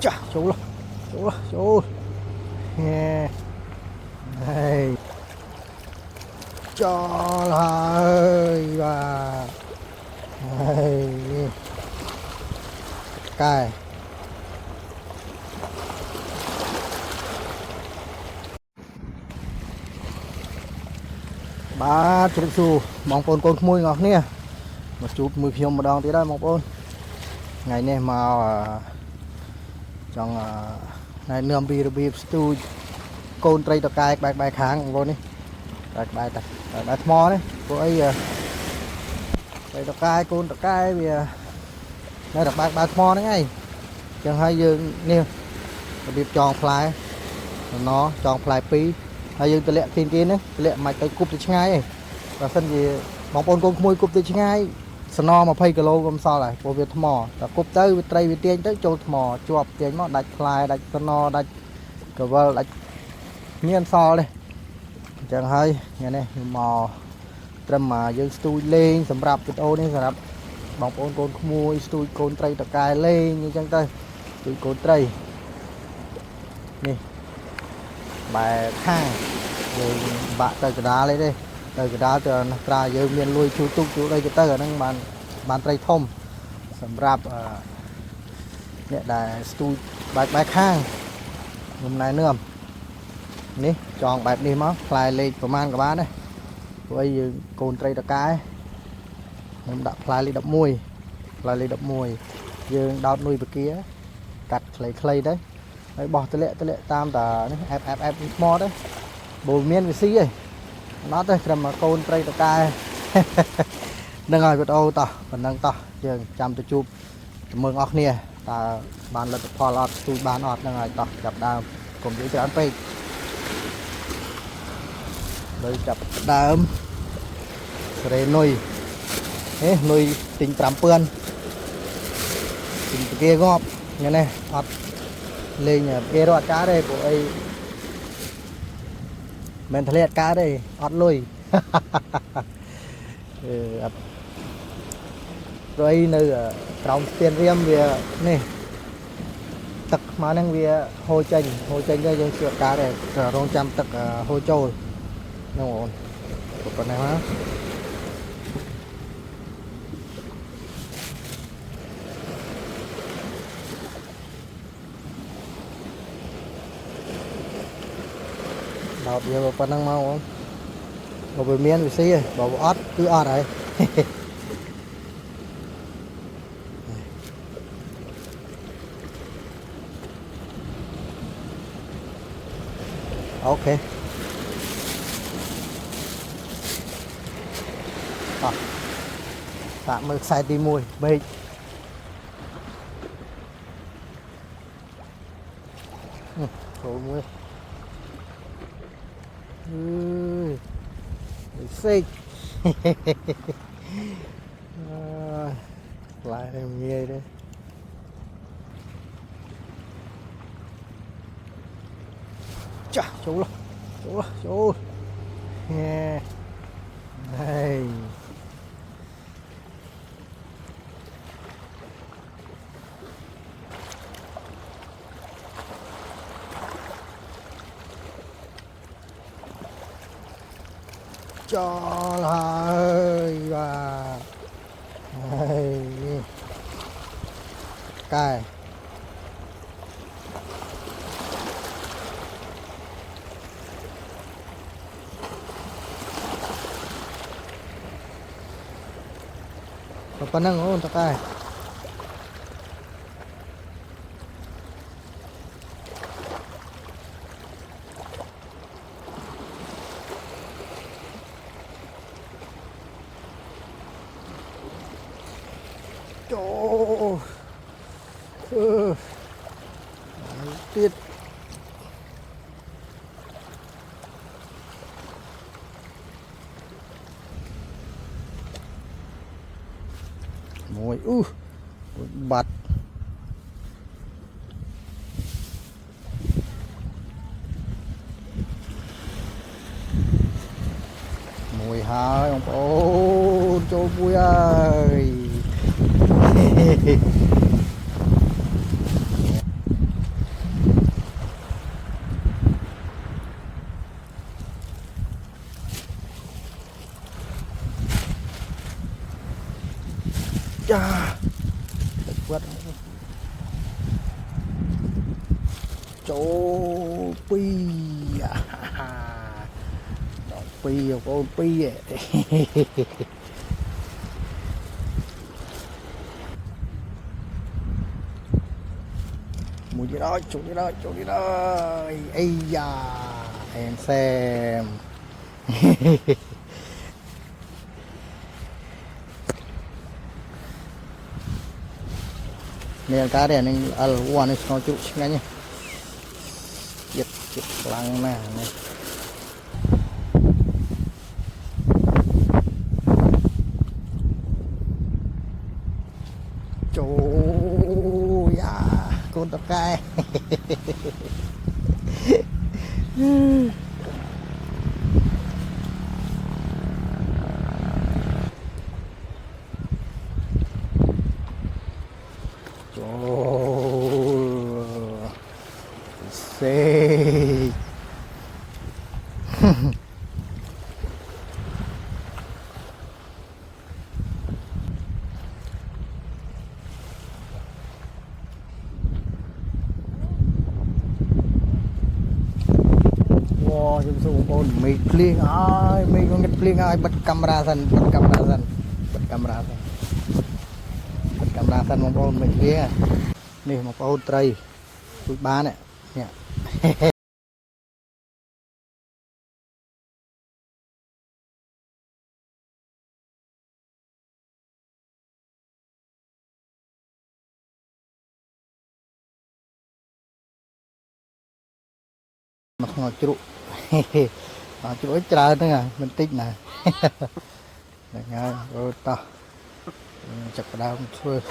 chà chú nè đây cho lại và đây cài ba chục xu mong con mui ngọt nè một chút mùi khiêm một đòn tí đây mong ôn ngày này mà trong này nương bì stu côn tray tạc cài bài kháng vô đi bài mò đấy cô ấy tray tạc cài côn tạc cài vì đây là bài mò đấy ngay chẳng hay dương nè bịp tròn fly nó tròn fly pí hay dương tự lệ tin kia đấy lệ mạch tới cúp từ ngay và sân gì mong ôn con mui cúp từ ngay sno mà phay kilo gom sao lại bộ việt mò là cúp tới tray việt tiên tới châu mò chuột tiền nó đặt fly đặt sno đặt cờ vơ đặt miên so đây chẳng hay nghe này mò trâm mà dương stui lên sầm rạp cái ô này sầm rạp bóng con mua stui con tray tập cài lên như chân tay stui con tray nè bài thang rồi bạn tới cái đá lấy đây tới cái đá từ ra dương miền lui chú tung chú đây cái tới ở đang bàn tray thông sầm rạp nhẹ đài stui bài khang hôm nay nữa ní chọn bài đi máu lại lên của man của bạn đây bây giờ cồn tray đặc cái mình đặt lại lên đập mùi dương đào nuôi bậc kia cắt clay đấy đấy bỏ tới lệ tam tờ ép mò đấy bồi miên về xí ấy nó đây mà cồn tray đặc cái đừng hỏi vật ô tờ phần nâng tờ dương chăm tôi chụp mừng ọc nè ta bàn là phò lọt tôi bàn ọt đừng hỏi tờ gặp đào cùng với cho ăn phê rồi chập đám rồi nuôi tình tạm pươn tình kia ngọt như này ọt lên nhà kia đọt cá đây của ấy mình thấy cá đây ọt lùi rồi nơi trong tiền riêng về này tật mà năng về hồ chanh đây dân sửa cá này rong trăm tật hồ trôi nó ổn con này hả đào điều con năng mau không một bề miên bị xí bảo ót cứ ót đấy ok tạm mới sai tí mùi bê khổ mùi xích lại em nghe đấy chà chú nghe đây cho lại và đây cài panang oh untuk cài tiết mùi bật mùi hai ông ôn cho mùi ơi cha quất chỗ pi pi con pi ấy. Mùi gì đó chỗ gì đó ây da em xem. Nè cá đèn anh uống này nó chịu ngay nhá giật lăng nè này trời ya con tóc cay. Xê. Wow, chúng tôi còn mì clean ai, mì con clean ai bật camera dần, bật camera dần, bật camera dần, bật camera dần một con mì clean. Này một con tray, tụi ba này, nha. Mặt ngồi trụ, ngồi trụ ít trời nữa à, mình tích nè. Này ngay, rồi to, chặt vào đao thôi.